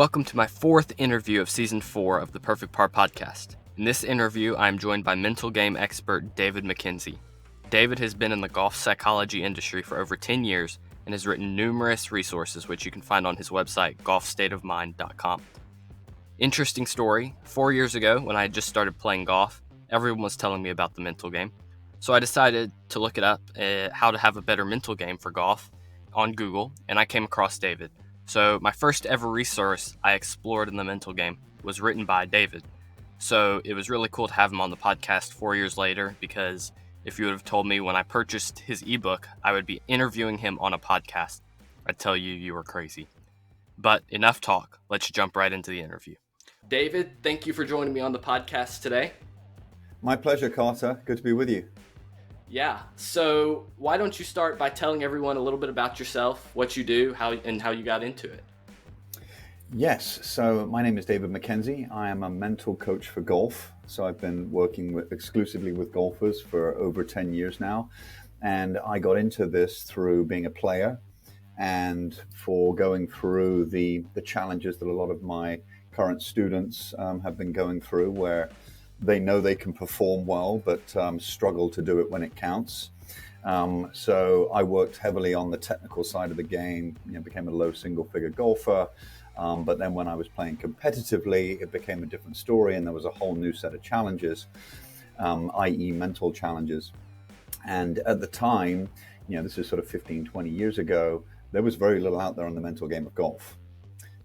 Welcome to my fourth interview of Season 4 of the Perfect Par podcast. In this interview, I am joined by mental game expert David MacKenzie. David has been in the golf psychology industry for over 10 years and has written numerous resources which you can find on his website, golfstateofmind.com. Interesting story, 4 years ago when I had just started playing golf, everyone was telling me about the mental game. So I decided to look it up, how to have a better mental game for golf on Google, and I came across David. So my first ever resource I explored in the mental game was written by David. So it was really cool to have him on the podcast 4 years later, because if you would have told me when I purchased his ebook I would be interviewing him on a podcast, I'd tell you you were crazy. But enough talk. Let's jump right into the interview. David, thank you for joining me on the podcast today. My pleasure, Carter. Good to be with you. Yeah, so why don't you start by telling everyone a little bit about yourself, what you do, how you got into it? Yes, so my name is David MacKenzie. I am a mental coach for golf. So I've been working exclusively with golfers for over 10 years now. And I got into this through being a player and for going through the challenges that a lot of my current students have been going through, where they know they can perform well, but struggle to do it when it counts. So I worked heavily on the technical side of the game, became a low single-figure golfer. But then when I was playing competitively, it became a different story, and there was a whole new set of challenges, i.e. mental challenges. And at the time, this is sort of 15, 20 years ago, there was very little out there on the mental game of golf.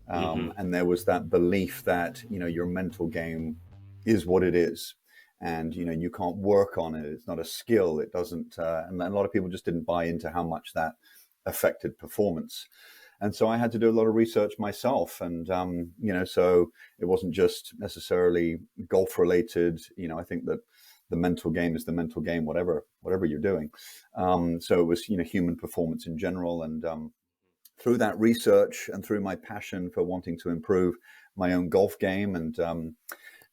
And there was that belief that, your mental game is what it is, and you can't work on it. It's not a skill. It doesn't, and a lot of people just didn't buy into how much that affected performance. And so I had to do a lot of research myself, and so it wasn't just necessarily golf related. I think that the mental game is the mental game, whatever you're doing. So it was human performance in general, and through that research and through my passion for wanting to improve my own golf game and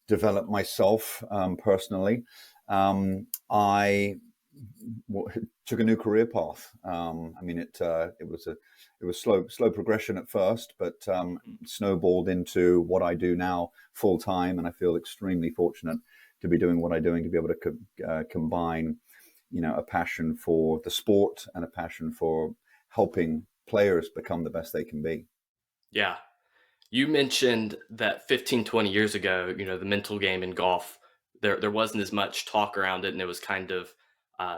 develop myself personally, I took a new career path. It was slow progression at first, but snowballed into what I do now full time, and I feel extremely fortunate to be doing what I'm doing, to be able to combine, a passion for the sport and a passion for helping players become the best they can be. Yeah. You mentioned that 15, 20 years ago, the mental game in golf, there wasn't as much talk around it, and it was kind of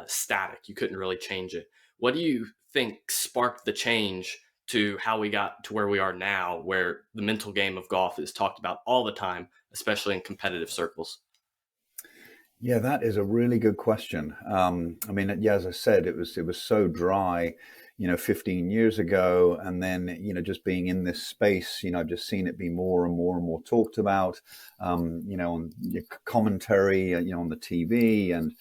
static. You couldn't really change it. What do you think sparked the change to how we got to where we are now, where the mental game of golf is talked about all the time, especially in competitive circles? Yeah, that is a really good question. As I said, it was so dry, 15 years ago. And then, just being in this space, I've just seen it be more and more and more talked about, on commentary, on the TV. And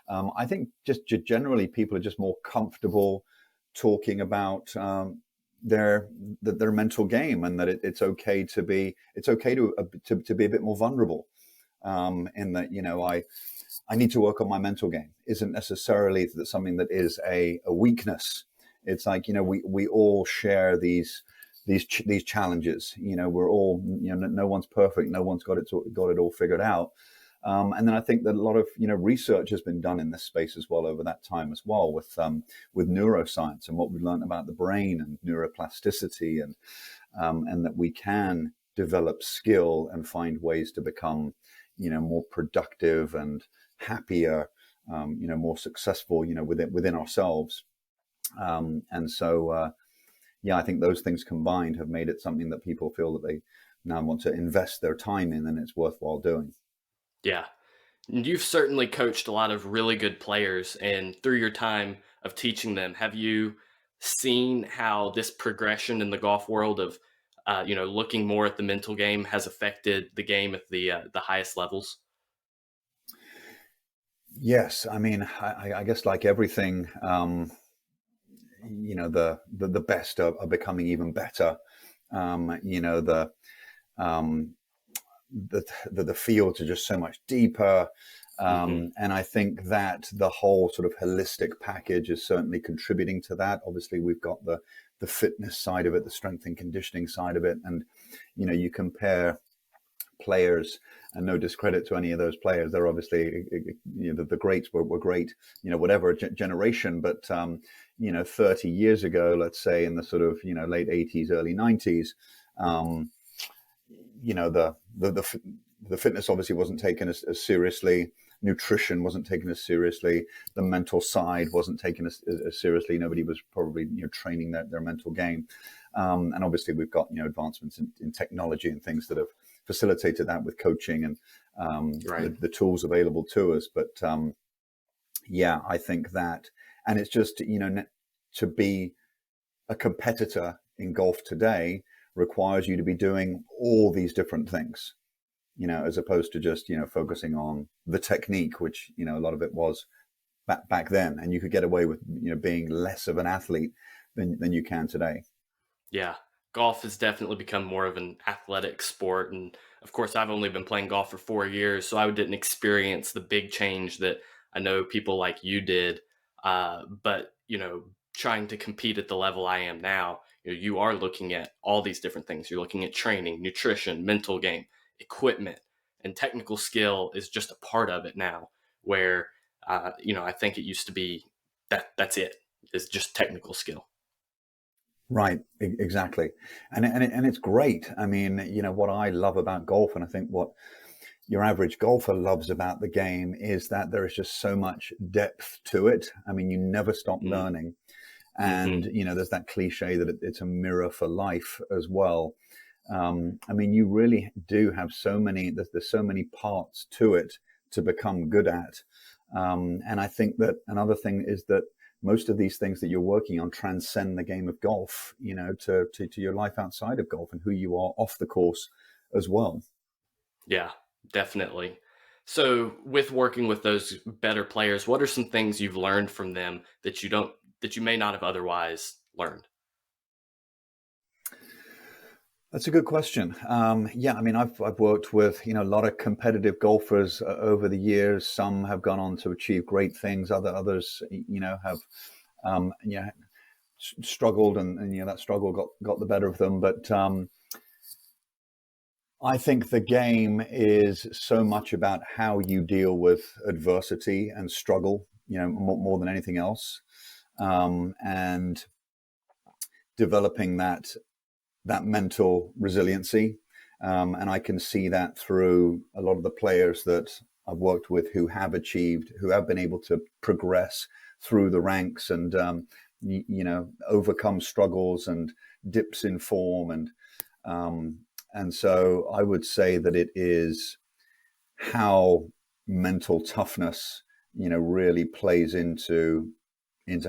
I think just generally people are just more comfortable talking about their mental game, and that it's okay to be a bit more vulnerable. In that, I need to work on my mental game isn't necessarily something that is a weakness. It's like, we all share these challenges. We're all, no one's perfect. No one's got it all figured out. And then I think that a lot of, research has been done in this space as well over that time as well, with neuroscience and what we've learned about the brain and neuroplasticity, and that we can develop skill and find ways to become, more productive and happier, more successful, within ourselves. I think those things combined have made it something that people feel that they now want to invest their time in, and it's worthwhile doing. Yeah. You've certainly coached a lot of really good players, and through your time of teaching them, have you seen how this progression in the golf world of looking more at the mental game has affected the game at the highest levels? Yes, I guess like everything, the best are becoming even better. The fields are just so much deeper. And I think that the whole sort of holistic package is certainly contributing to that. Obviously, we've got the fitness side of it, the strength and conditioning side of it, and you compare players, and no discredit to any of those players. They're obviously, the greats were great, whatever generation. But 30 years ago, let's say in the sort of late 80s, early 90s, the fitness obviously wasn't taken as seriously. Nutrition wasn't taken as seriously. The mental side wasn't taken as seriously. Nobody was probably training their mental game. And obviously we've got advancements in technology and things that have facilitated that with coaching and the tools available to us. But I think that, and it's just to be a competitor in golf today requires you to be doing all these different things, as opposed to just focusing on the technique, which a lot of it was back then, and you could get away with being less of an athlete than you can today. Yeah, golf has definitely become more of an athletic sport. And of course, I've only been playing golf for 4 years, so I didn't experience the big change that I know people like you did. But, trying to compete at the level I am now, you are looking at all these different things. You're looking at training, nutrition, mental game, equipment, and technical skill is just a part of it now, where, I think it used to be that's it. It's just technical skill. Right, exactly. And it's great. I mean, what I love about golf, and I think what your average golfer loves about the game, is that there is just so much depth to it. I mean, you never stop learning. And, there's that cliche that it's a mirror for life as well. I mean, you really do have there's so many parts to it to become good at. And I think that another thing is that most of these things that you're working on transcend the game of golf, to your life outside of golf and who you are off the course as well. Yeah, definitely. So with working with those better players, what are some things you've learned from them that you may not have otherwise learned? That's a good question. I mean, I've worked with a lot of competitive golfers over the years. Some have gone on to achieve great things. Others, have struggled, and that struggle got the better of them. But I think the game is so much about how you deal with adversity and struggle, more than anything else, and developing that mental resiliency. And I can see that through a lot of the players that I've worked with who have been able to progress through the ranks and, overcome struggles and dips in form. And so I would say that it is how mental toughness, really plays into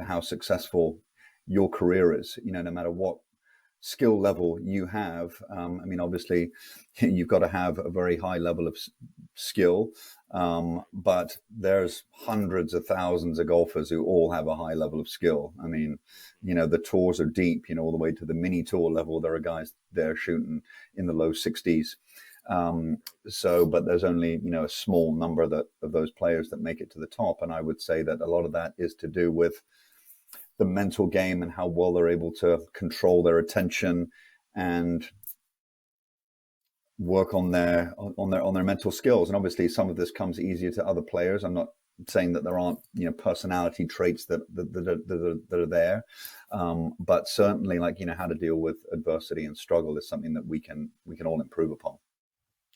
how successful your career is, no matter what skill level you have. I mean, obviously, you've got to have a very high level of skill, but there's hundreds of thousands of golfers who all have a high level of skill. I mean, the tours are deep, all the way to the mini tour level. There are guys there shooting in the low 60s. But there's only, a small number of those players that make it to the top. And I would say that a lot of that is to do with the mental game and how well they're able to control their attention and work on their mental skills. And obviously some of this comes easier to other players. I'm not saying that there aren't personality traits that are there, but certainly how to deal with adversity and struggle is something that we can all improve upon.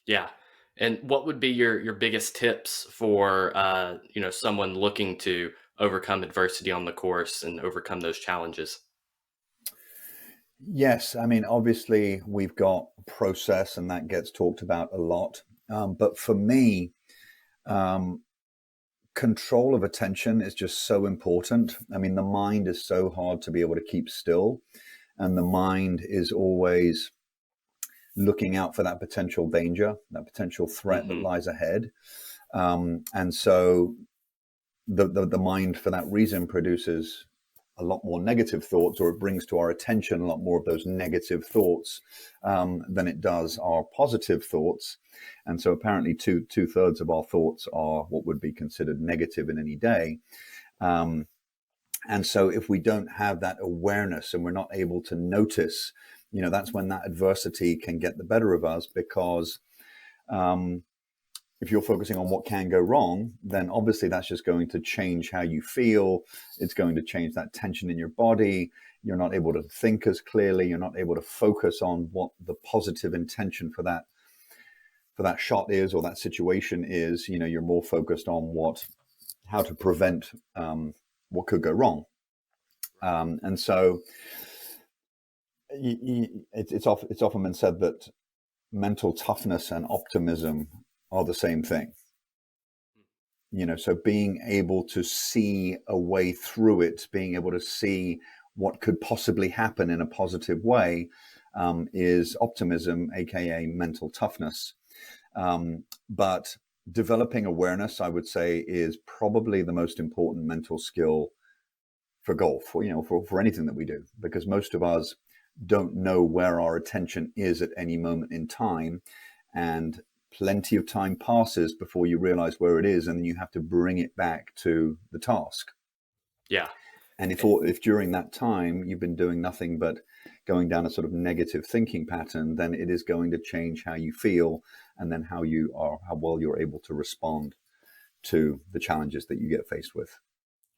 Yeah. And what would be your biggest tips for someone looking to overcome adversity on the course and overcome those challenges? Yes, I mean, obviously we've got process and that gets talked about a lot. But for me, control of attention is just so important. I mean, the mind is so hard to be able to keep still, and the mind is always looking out for that potential danger, that potential threat that lies ahead. And so the mind, for that reason, produces a lot more negative thoughts, or it brings to our attention a lot more of those negative thoughts than it does our positive thoughts. And so apparently two-thirds of our thoughts are what would be considered negative in any day. And so if we don't have that awareness and we're not able to notice that's when that adversity can get the better of us, because if you're focusing on what can go wrong, then obviously that's just going to change how you feel. It's going to change that tension in your body. You're not able to think as clearly. You're not able to focus on what the positive intention for that shot is, or that situation is. You're more focused on how to prevent what could go wrong. And so it's often been said that mental toughness and optimism are the same thing. So being able to see a way through it, being able to see what could possibly happen in a positive way, is optimism, aka mental toughness. But developing awareness, I would say, is probably the most important mental skill for golf, for anything that we do, because most of us don't know where our attention is at any moment in time, and plenty of time passes before you realize where it is, and then you have to bring it back to the task. Yeah. And if during that time you've been doing nothing but going down a sort of negative thinking pattern, then it is going to change how you feel, and then how well you're able to respond to the challenges that you get faced with.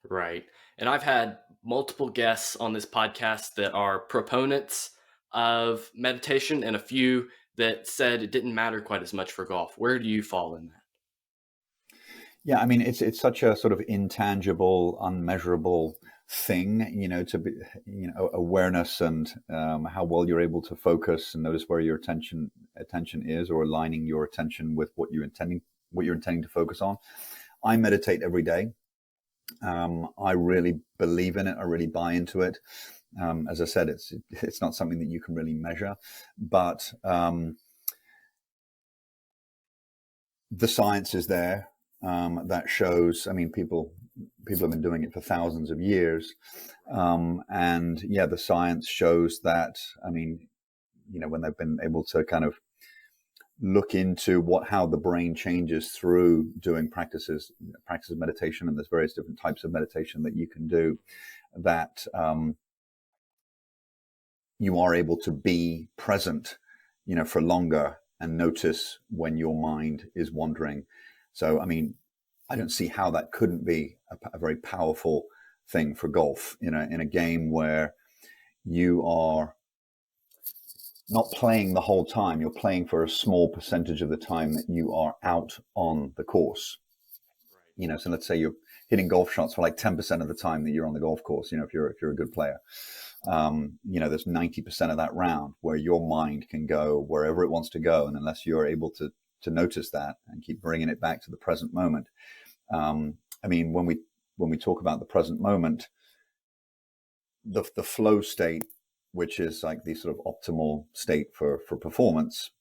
Right. And I've had multiple guests on this podcast that are proponents of meditation, and a few that said it didn't matter quite as much for golf. Where do you fall in that? Yeah, I mean, it's such a sort of intangible, unmeasurable thing, to be, awareness, and how well you're able to focus and notice where your attention is, or aligning your attention with what you're intending to focus on. I meditate every day. I really believe in it. I really buy into it. As I said, it's not something that you can really measure, but the science is there. That shows, I mean, people have been doing it for thousands of years. And yeah, the science shows that, I mean, when they've been able to kind of look into how the brain changes through doing practices of meditation, and there's various different types of meditation that you can do, that you are able to be present, for longer, and notice when your mind is wandering. So, I mean, I don't see how that couldn't be a very powerful thing for golf, in a game where you are not playing the whole time. You're playing for a small percentage of the time that you are out on the course. Right. So let's say you're hitting golf shots for like 10% of the time that you're on the golf course. If you're a good player, there's 90% of that round where your mind can go wherever it wants to go, and unless you're able to notice that and keep bringing it back to the present moment. I mean, when we talk about the present moment, the flow state, which is like the sort of optimal state for performance,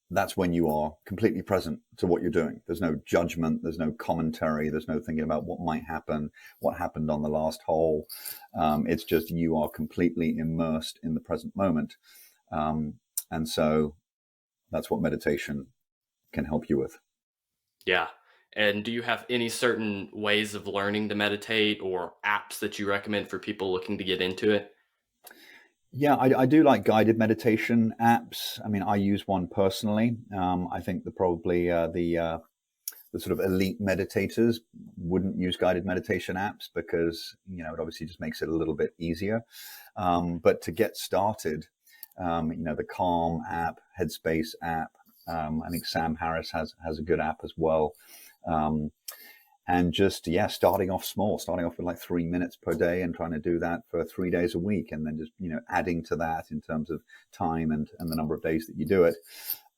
that's when you are completely present to what you're doing. There's no judgment, there's no commentary, there's no thinking about what might happen, what happened on the last hole. It's just you are completely immersed in the present moment. And so that's what meditation can help you with. Yeah. And do you have any certain ways of learning to meditate, or apps that you recommend for people looking to get into it? Yeah, I do like guided meditation apps. I mean, I use one personally. I think the sort of elite meditators wouldn't use guided meditation apps, because it obviously just makes it a little bit easier. But to get started, the Calm app, Headspace app, I think Sam Harris has a good app as well. And just, starting off small, starting off with like 3 minutes per day, and trying to do that for 3 days a week. And then just, adding to that in terms of time and the number of days that you do it,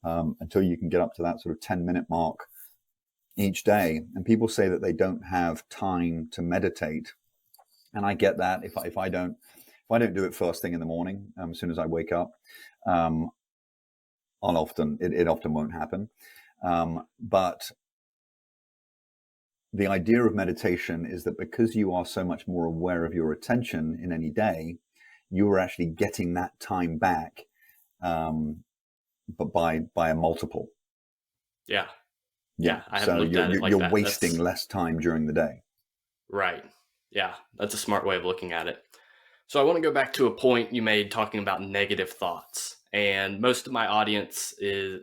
until you can get up to that sort of 10-minute mark each day. And people say that they don't have time to meditate. And I get that. If I don't do it first thing in the morning, as soon as I wake up, it often won't happen. But the idea of meditation is that because you are so much more aware of your attention in any day, you are actually getting that time back, but by a multiple. Yeah. Yeah. I haven't looked at it like you're that. wasting less time during the day. Right. Yeah. That's a smart way of looking at it. So I want to go back to a point you made talking about negative thoughts. And most of my audience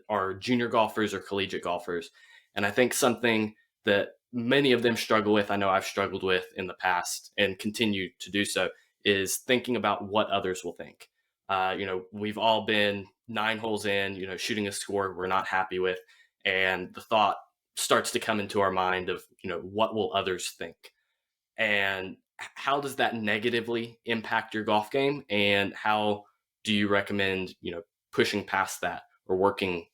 are junior golfers or collegiate golfers. And I think something that many of them struggle with, I know I've struggled with in the past and continue to do so, is thinking about what others will think. We've all been 9 holes in, shooting a score we're not happy with. And the thought starts to come into our mind of, what will others think? And how does that negatively impact your golf game, and how do you recommend pushing past that or working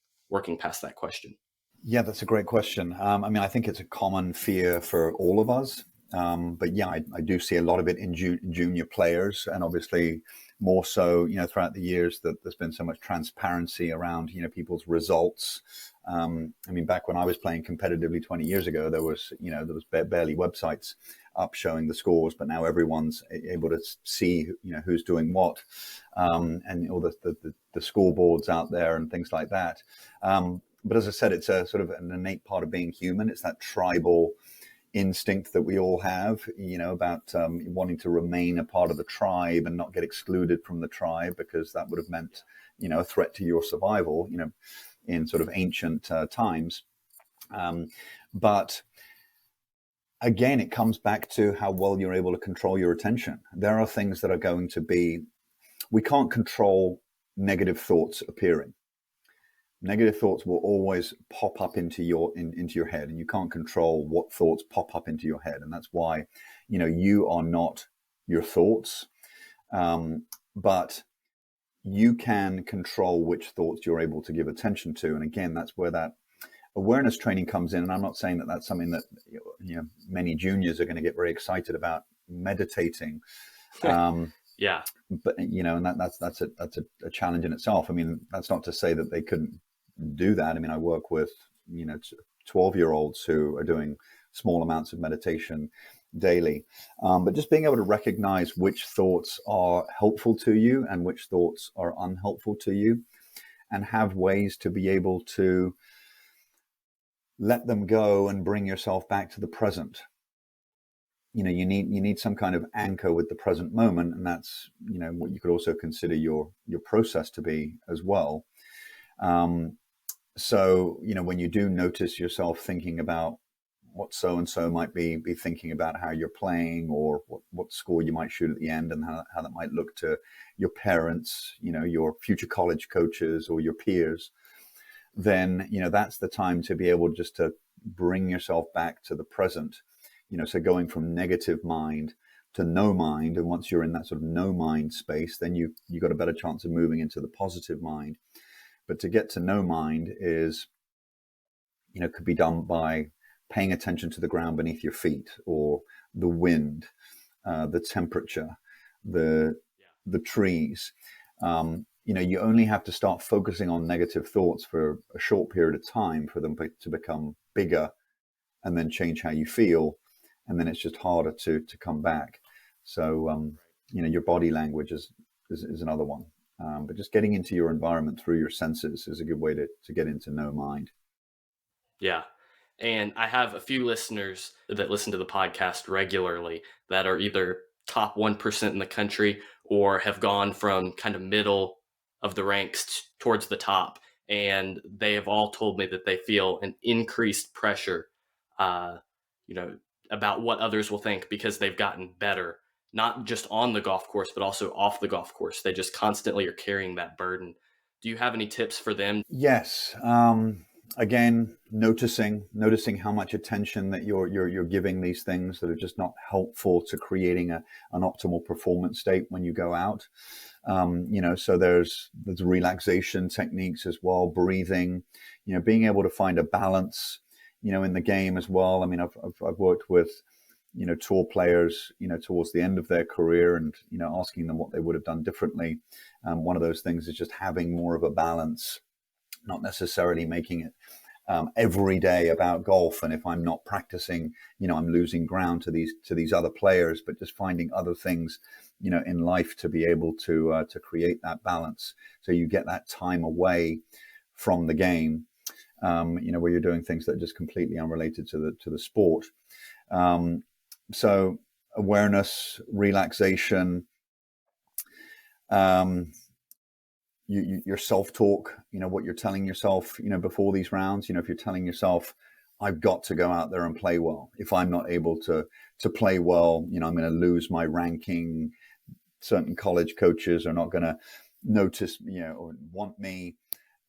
past that question? Yeah, that's a great question. I think it's a common fear for all of us. But yeah, I do see a lot of it in junior players, and obviously more so, throughout the years that there's been so much transparency around, people's results. Back when I was playing competitively 20 years ago, there was barely websites up showing the scores, but now everyone's able to see, who's doing what, and all the scoreboards out there and things like that. But as I said, it's a sort of an innate part of being human. It's that tribal instinct that we all have, about wanting to remain a part of the tribe and not get excluded from the tribe, because that would have meant, a threat to your survival, in sort of ancient times. But again, it comes back to how well you're able to control your attention. There are things that are going to be, we can't control negative thoughts appearing. Negative thoughts will always pop up into your head, and you can't control what thoughts pop up into your head. And that's why, you are not your thoughts, but you can control which thoughts you're able to give attention to. And again, that's where that awareness training comes in. And I'm not saying that that's something that many juniors are going to get very excited about meditating. Yeah. But and that's a challenge in itself. That's not to say that they couldn't do that. I work with 12-year-olds who are doing small amounts of meditation daily, but just being able to recognize which thoughts are helpful to you and which thoughts are unhelpful to you, and have ways to be able to let them go and bring yourself back to the present. You need some kind of anchor with the present moment, and that's what you could also consider your process to be as well. So when you do notice yourself thinking about what so and so might be thinking about how you're playing, or what score you might shoot at the end, and how that might look to your parents, your future college coaches or your peers, then that's the time to be able just to bring yourself back to the present. So going from negative mind to no mind, and once you're in that sort of no mind space, then you got a better chance of moving into the positive mind. But to get to no mind is, could be done by paying attention to the ground beneath your feet, or the wind, the temperature, the trees. You only have to start focusing on negative thoughts for a short period of time for them to become bigger, and then change how you feel. And then it's just harder to come back. So, your body language is another one. But just getting into your environment through your senses is a good way to get into no mind. Yeah. And I have a few listeners that listen to the podcast regularly that are either top 1% in the country, or have gone from kind of middle of the ranks towards the top. And they have all told me that they feel an increased pressure, about what others will think, because they've gotten better, not just on the golf course, but also off the golf course. They just constantly are carrying that burden. Do you have any tips for them? Yes. Again, noticing how much attention that you're giving these things that are just not helpful to creating an optimal performance state when you go out. So there's relaxation techniques as well, breathing, being able to find a balance, in the game as well. I've worked with, tour players, towards the end of their career, and, asking them what they would have done differently. One of those things is just having more of a balance, not necessarily making it every day about golf. And if I'm not practicing, I'm losing ground to these other players, but just finding other things, in life to be able to create that balance. So you get that time away from the game, where you're doing things that are just completely unrelated to the sport. So awareness, relaxation, your self-talk, what you're telling yourself, before these rounds. If you're telling yourself, I've got to go out there and play well. If I'm not able to play well, I'm going to lose my ranking. Certain college coaches are not going to notice, or want me.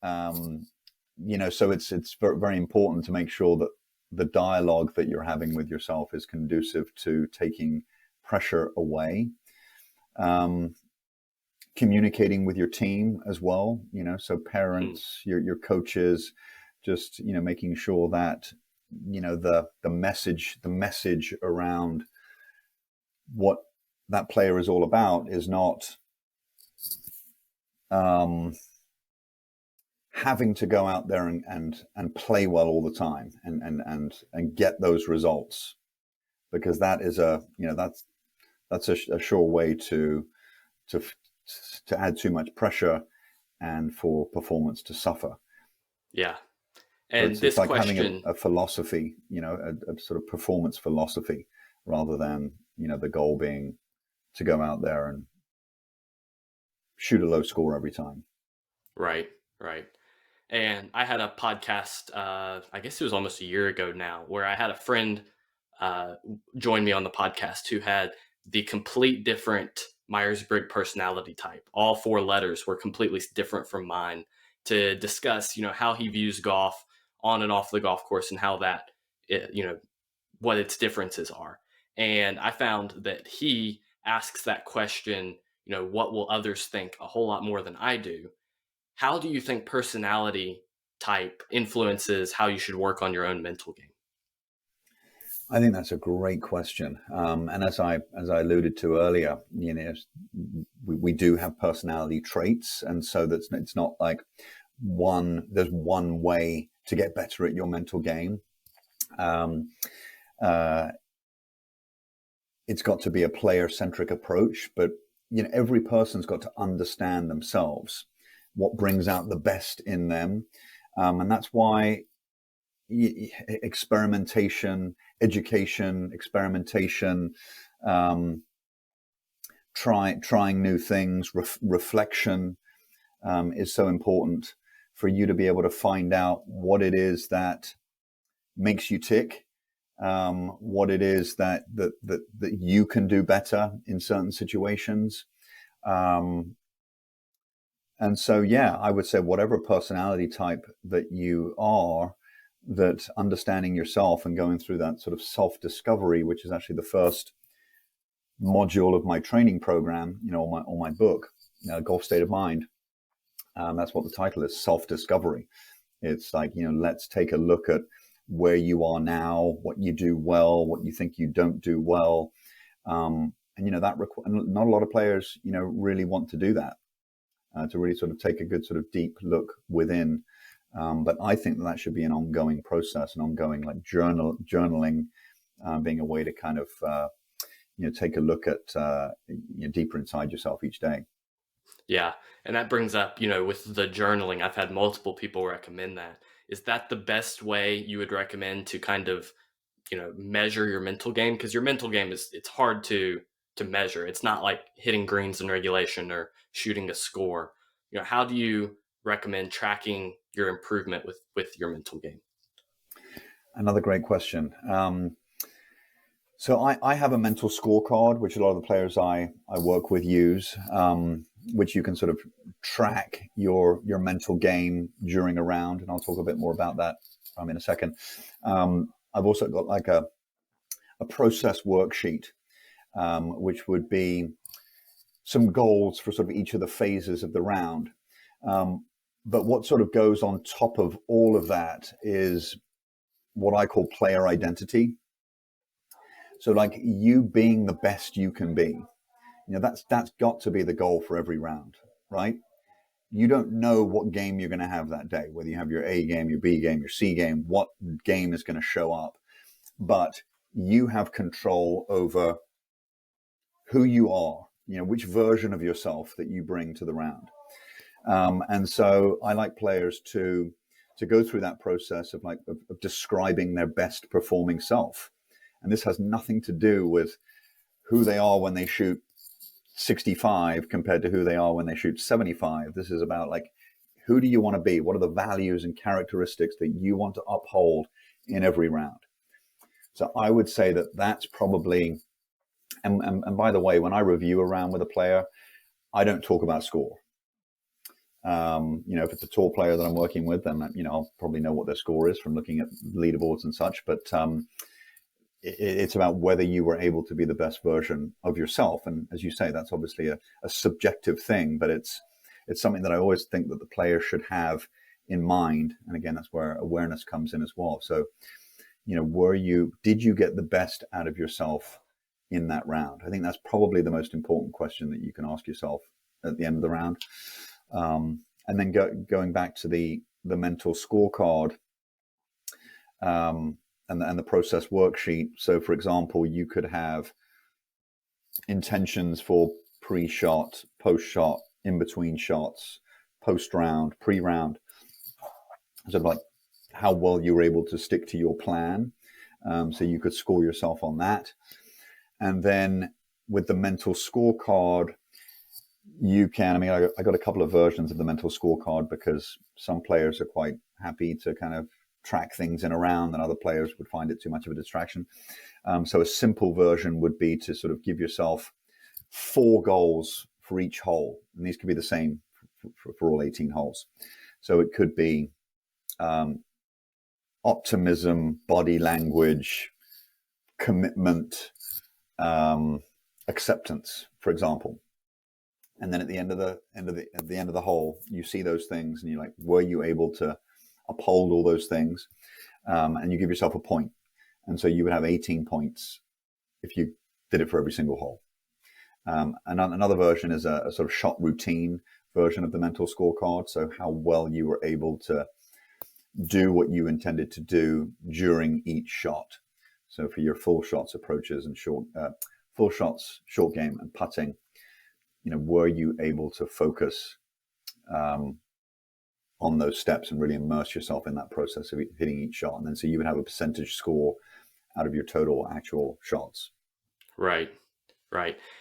So it's very, very important to make sure that the dialogue that you're having with yourself is conducive to taking pressure away. Communicating with your team as well, so parents, your coaches, just, making sure that, the message around what that player is all about is not having to go out there and play well all the time and get those results, because that is that's a sure way to add too much pressure and for performance to suffer. Yeah. And so it's like having a philosophy, a sort of performance philosophy, rather than, the goal being to go out there and shoot a low score every time. Right. And I had a podcast, I guess it was almost a year ago now, where I had a friend join me on the podcast who had the complete different Myers-Briggs personality type. All 4 letters were completely different from mine, to discuss, how he views golf on and off the golf course, and how that, what its differences are. And I found that he asks that question, what will others think, a whole lot more than I do. How do you think personality type influences how you should work on your own mental game? I think that's a great question. And as I alluded to earlier, we do have personality traits. And so it's not like there's one way to get better at your mental game. It's got to be a player-centric approach, but every person's got to understand themselves, what brings out the best in them, and that's why experimentation, education, trying new things, reflection is so important for you to be able to find out what it is that makes you tick. What it is that you can do better in certain situations. And so, I would say whatever personality type that you are, that understanding yourself and going through that sort of self-discovery, which is actually the first module of my training program, on my book, Golf State of Mind. That's what the title is, self-discovery. It's like, let's take a look at where you are now, what you do well, what you think you don't do well. And, that not a lot of players, really want to do that, to really sort of take a good sort of deep look within. But I think that should be an ongoing process, an ongoing like journaling, being a way to kind of, take a look at deeper inside yourself each day. Yeah. And that brings up, with the journaling, I've had multiple people recommend that. Is that the best way you would recommend to kind of, measure your mental game? Because your mental game it's hard to measure. It's not like hitting greens in regulation or shooting a score. How do you recommend tracking your improvement with your mental game? Another great question. So I have a mental scorecard, which a lot of the players I work with use, which you can sort of track your mental game during a round. And I'll talk a bit more about that in a second. I've also got like a process worksheet, which would be some goals for sort of each of the phases of the round. But what sort of goes on top of all of that is what I call player identity. So like you being the best you can be, that's got to be the goal for every round, right? You don't know what game you're going to have that day, whether you have your A game, your B game, your C game, what game is going to show up. But you have control over who you are, which version of yourself that you bring to the round. And so I like players to go through that process of describing their best performing self. And this has nothing to do with who they are when they shoot 65 compared to who they are when they shoot 75. This is about like, who do you want to be? What are the values and characteristics that you want to uphold in every round? So I would say that that's probably, and by the way, when I review a round with a player, I don't talk about score. If it's a tour player that I'm working with, then, I'll probably know what their score is from looking at leaderboards and such. But it's about whether you were able to be the best version of yourself. And as you say, that's obviously a subjective thing, but it's something that I always think that the player should have in mind. And again, that's where awareness comes in as well. So, did you get the best out of yourself in that round? I think that's probably the most important question that you can ask yourself at the end of the round. And then going back to the mental scorecard, and the process worksheet. So, for example, you could have intentions for pre-shot, post-shot, in between shots, post-round, pre-round. Sort of like how well you were able to stick to your plan. So you could score yourself on that. And then with the mental scorecard, you can, I got a couple of versions of the mental scorecard because some players are quite happy to kind of track things in a round and other players would find it too much of a distraction. So a simple version would be to sort of give yourself 4 goals for each hole. And these could be the same for all 18 holes. So it could be optimism, body language, commitment, acceptance, for example. And then at the end of the hole, you see those things and you're like, were you able to uphold all those things? And you give yourself a point. And so you would have 18 points if you did it for every single hole. And another version is a sort of shot routine version of the mental scorecard. So how well you were able to do what you intended to do during each shot. So for your full shots, approaches, and full shots, short game, and putting, were you able to focus on those steps and really immerse yourself in that process of hitting each shot? And then so you would have a percentage score out of your total actual shots. Right.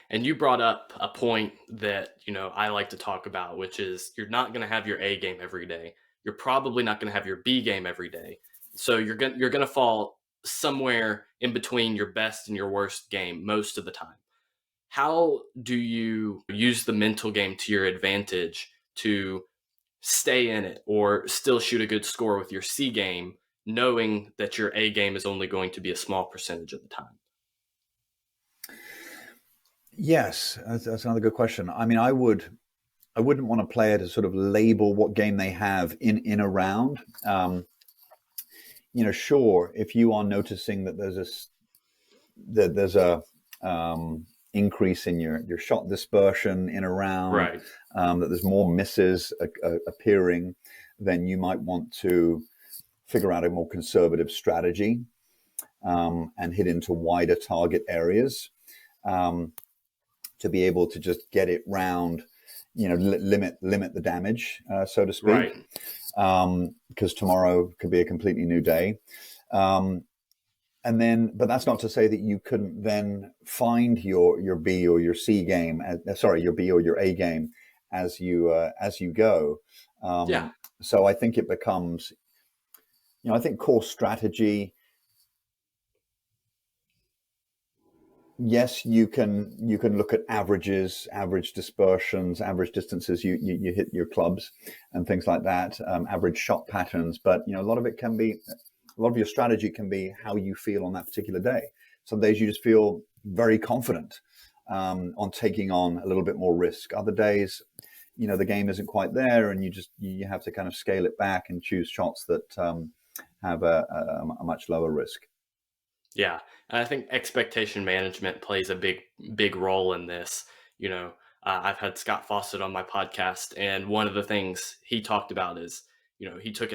And you brought up a point that, I like to talk about, which is you're not going to have your A game every day. You're probably not going to have your B game every day. So you're going to fall somewhere in between your best and your worst game most of the time. How do you use the mental game to your advantage to stay in it or still shoot a good score with your C game, knowing that your A game is only going to be a small percentage of the time? Yes, that's another good question. I wouldn't want a player to sort of label what game they have in a round. Sure, if you are noticing that there's a increase in your shot dispersion in a round, right, that there's more misses appearing, then you might want to figure out a more conservative strategy and hit into wider target areas to be able to just get it round, limit the damage, so to speak. right. Because tomorrow could be a completely new day. But that's not to say that you couldn't then find your B or your C game, your B or your A game as you go. Yeah. So I think it becomes, I think core strategy. Yes, you can look at averages, average dispersions, average distances you hit your clubs, and things like that. Average shot patterns, but a lot of your strategy can be how you feel on that particular day. Some days you just feel very confident on taking on a little bit more risk. Other days, the game isn't quite there, and you have to kind of scale it back and choose shots that have a much lower risk. Yeah, and I think expectation management plays a big role in this. I've had Scott Fawcett on my podcast, and one of the things he talked about is, he took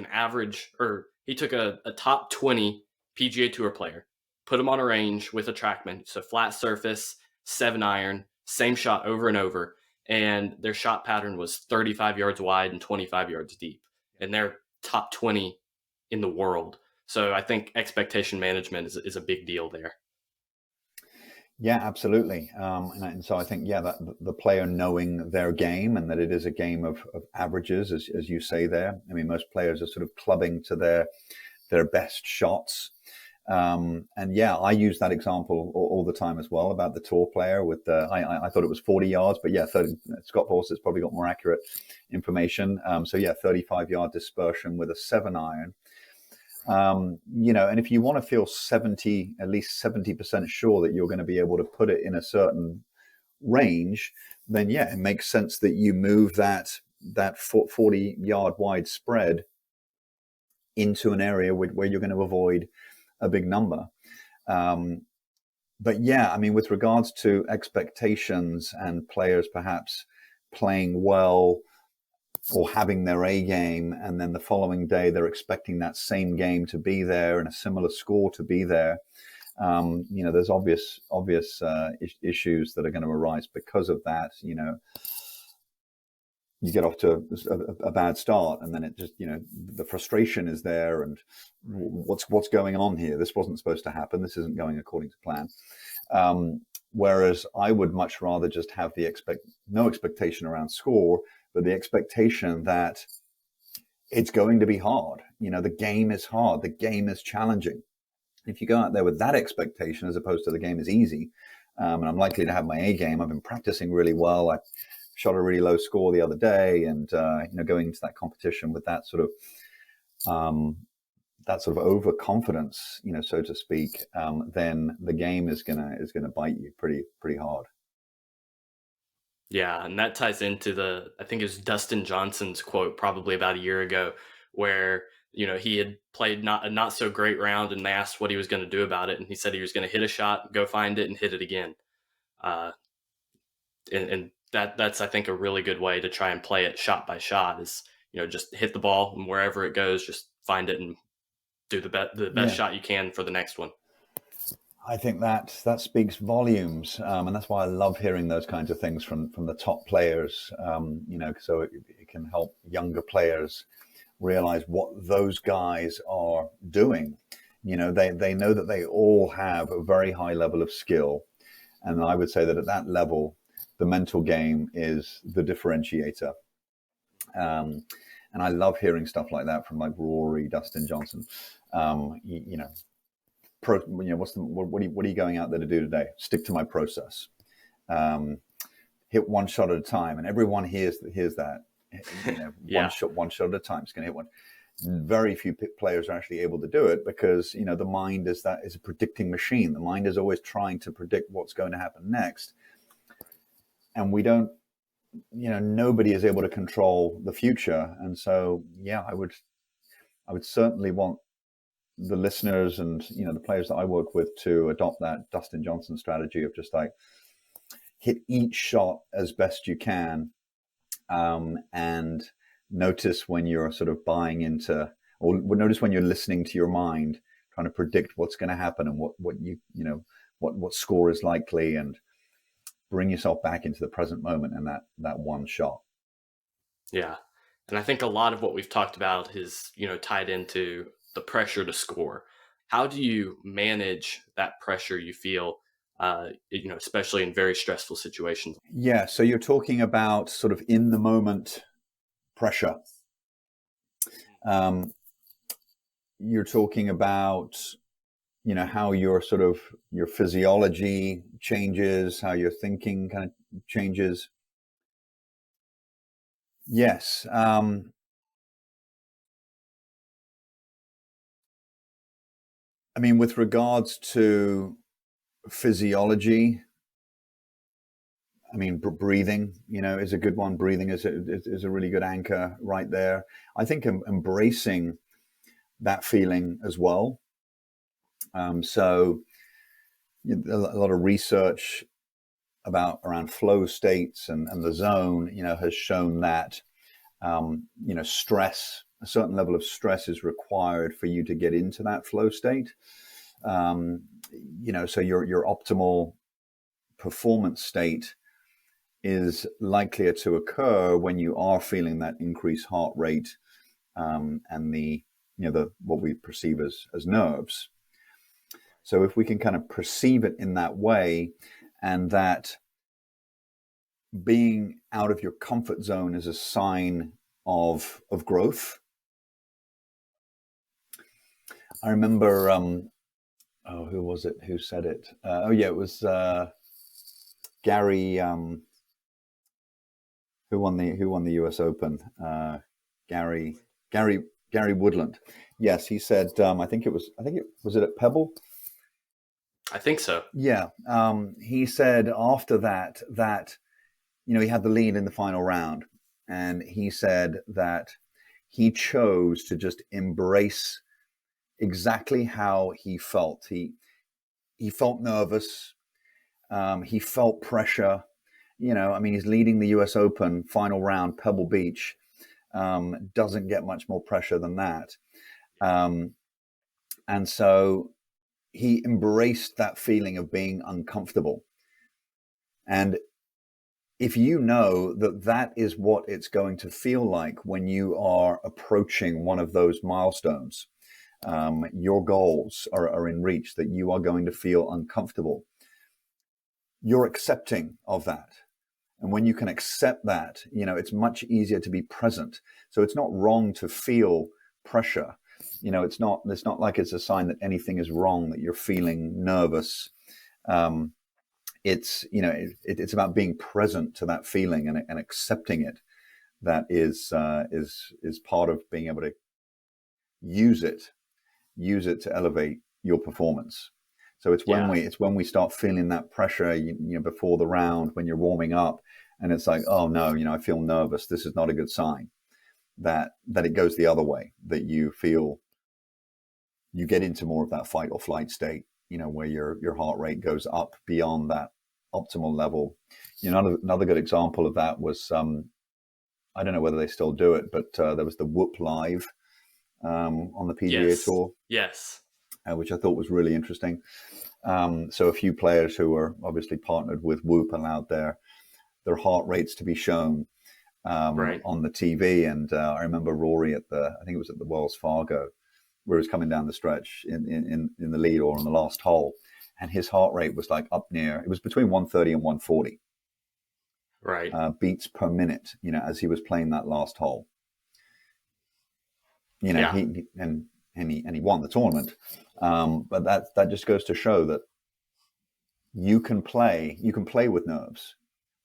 a top 20 PGA Tour player, put him on a range with a TrackMan, so flat surface, 7-iron, same shot over and over, and their shot pattern was 35 yards wide and 25 yards deep, and they're top 20 in the world. So I think expectation management is a big deal there. Yeah, absolutely. And so I think, yeah, that the player knowing their game and that it is a game of averages, as you say there. I mean, most players are sort of clubbing to their best shots. And yeah, I use that example all the time as well about the tour player with I thought it was 40 yards, but yeah, 30, Scott Horse has probably got more accurate information. So yeah, 35-yard dispersion with a 7-iron. And if you want to feel at least 70% sure that you're going to be able to put it in a certain range, then yeah, it makes sense that you move that 40-yard wide spread into an area where you're going to avoid a big number. But yeah, I mean, with regards to expectations and players perhaps playing well or having their A game, and then the following day they're expecting that same game to be there and a similar score to be there. There's obvious issues that are going to arise because of that. You get off to a bad start, and then it just, the frustration is there, and what's going on here? This wasn't supposed to happen. This isn't going according to plan. Whereas I would much rather just have no expectation around score, but the expectation that it's going to be hard. The game is hard. The game is challenging. If you go out there with that expectation as opposed to the game is easy, and I'm likely to have my A game, I've been practicing really well. I shot a really low score the other day, and going into that competition with that sort of overconfidence, so to speak, then the game is gonna bite you pretty hard. Yeah, and that ties into I think it was Dustin Johnson's quote probably about a year ago, where he had played a not so great round, and they asked what he was going to do about it, and he said he was going to hit a shot, go find it, and hit it again. And that's I think a really good way to try and play it shot by shot is just hit the ball, and wherever it goes, just find it and do the best shot you can for the next one. I think that speaks volumes, and that's why I love hearing those kinds of things from the top players. So it can help younger players realize what those guys are doing. They know that they all have a very high level of skill, and I would say that at that level, the mental game is the differentiator. And I love hearing stuff like that from like Rory, Dustin Johnson. What are you going out there to do today? Stick to my process. Hit one shot at a time, and everyone hears that. Yeah. One shot at a time. It's going to hit one. Very few players are actually able to do it because the mind is a predicting machine. The mind is always trying to predict what's going to happen next, and we don't. Nobody is able to control the future, and so yeah, I would certainly want the listeners and the players that I work with to adopt that Dustin Johnson strategy of just like hit each shot as best you can, and notice when you're sort of buying into, or notice when you're listening to your mind, trying to predict what's going to happen and what score is likely, and bring yourself back into the present moment and that one shot. Yeah. And I think a lot of what we've talked about is, tied into the pressure to score. How do you manage that pressure you feel, especially in very stressful situations? Yeah. So you're talking about sort of in the moment pressure. You're talking about, how your physiology changes, how your thinking kind of changes. Yes. I mean, with regards to physiology, I mean, breathing, is a good one. Breathing is a really good anchor right there. I think embracing that feeling as well. So a lot of research around flow states and the zone, has shown that, stress, a certain level of stress is required for you to get into that flow state. So your optimal performance state is likelier to occur when you are feeling that increased heart rate, and the what we perceive as nerves. So if we can kind of perceive it in that way, and that being out of your comfort zone is a sign of growth. I remember, who was it who said it? It was Gary. Who won the U.S. Open? Gary Gary Woodland. Yes, he said. I think it was it at Pebble. I think so. Yeah, he said after that he had the lead in the final round, and he said that he chose to just embrace exactly how he felt. He felt nervous. He felt pressure. He's leading the U.S. Open final round, Pebble Beach. Doesn't get much more pressure than that. And so he embraced that feeling of being uncomfortable. And if you know that that is what it's going to feel like when you are approaching one of those milestones, your goals are in reach, that you are going to feel uncomfortable, you're accepting of that. And when you can accept that, it's much easier to be present. So it's not wrong to feel pressure. It's not like it's a sign that anything is wrong, that you're feeling nervous. It's about being present to that feeling and accepting it. That is part of being able to use it to elevate your performance. So it's when we start feeling that pressure, before the round, when you're warming up, and it's like, oh no, I feel nervous. This is not a good sign. That it goes the other way. That you get into more of that fight or flight state. Where your heart rate goes up beyond that optimal level. Another good example of that was, I don't know whether they still do it, but there was the Whoop Live on the PGA Tour. Yes. Which I thought was really interesting. So a few players who were obviously partnered with Whoop allowed their heart rates to be shown on the TV. And I remember Rory I think it was at the Wells Fargo, where he was coming down the stretch in the lead or on the last hole. And his heart rate was like up near, it was between 130 and 140 beats per minute, as he was playing that last hole. He won the tournament. But that just goes to show that you can play with nerves.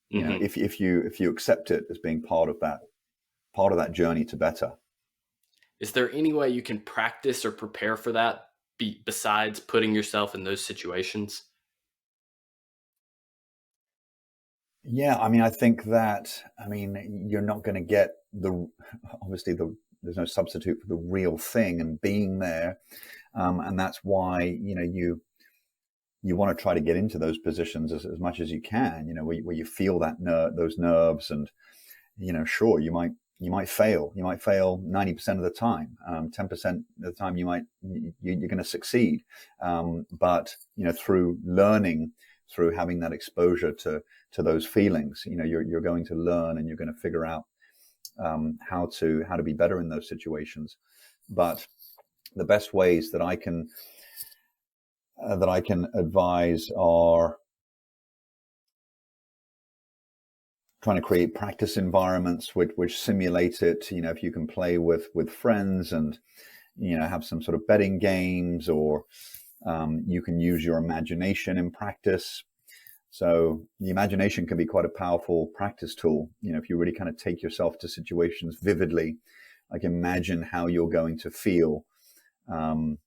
If you accept it as being part of that journey to better. Is there any way you can practice or prepare for that besides putting yourself in those situations? Yeah, I think that, you're not going to get there's no substitute for the real thing and being there. And that's why, you want to try to get into those positions as much as you can, where you feel those nerves, and, sure, you might fail. You might fail 90% of the time. 10% of the time you're going to succeed. But, through learning, through having that exposure to those feelings, you're going to learn, and you're going to figure out how to be better in those situations. But the best ways that I can advise are trying to create practice environments which simulate it. If you can play with friends and have some sort of betting games, or you can use your imagination in practice. So the imagination can be quite a powerful practice tool. If you really kind of take yourself to situations vividly, like imagine how you're going to feel coming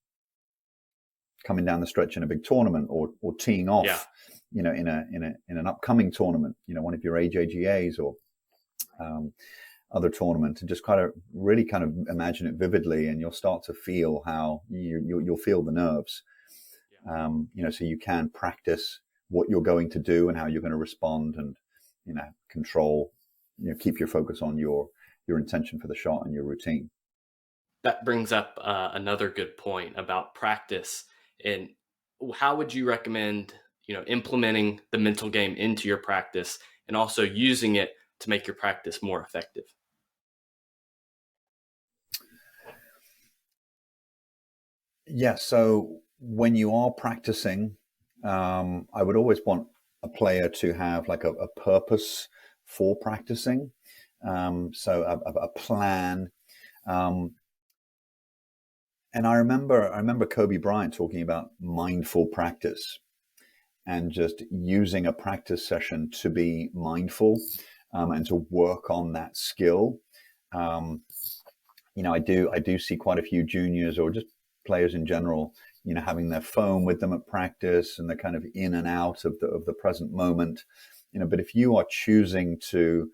down the stretch in a big tournament, or teeing off, in an upcoming tournament, one of your AJGAs or other tournament, and just kind of imagine it vividly, and you'll start to feel how you'll feel the nerves. So you can practice what you're going to do and how you're going to respond, and control, keep your focus on your intention for the shot and your routine. That brings up another good point about practice. And how would you recommend implementing the mental game into your practice, and also using it to make your practice more effective? Yeah, so when you are practicing, I would always want a player to have like a purpose for practicing. So a plan. Um, and I remember Kobe Bryant talking about mindful practice and just using a practice session to be mindful and to work on that skill. Um, I do see quite a few juniors or just players in general, having their phone with them at practice and they're kind of in and out of the present moment. But if you are choosing to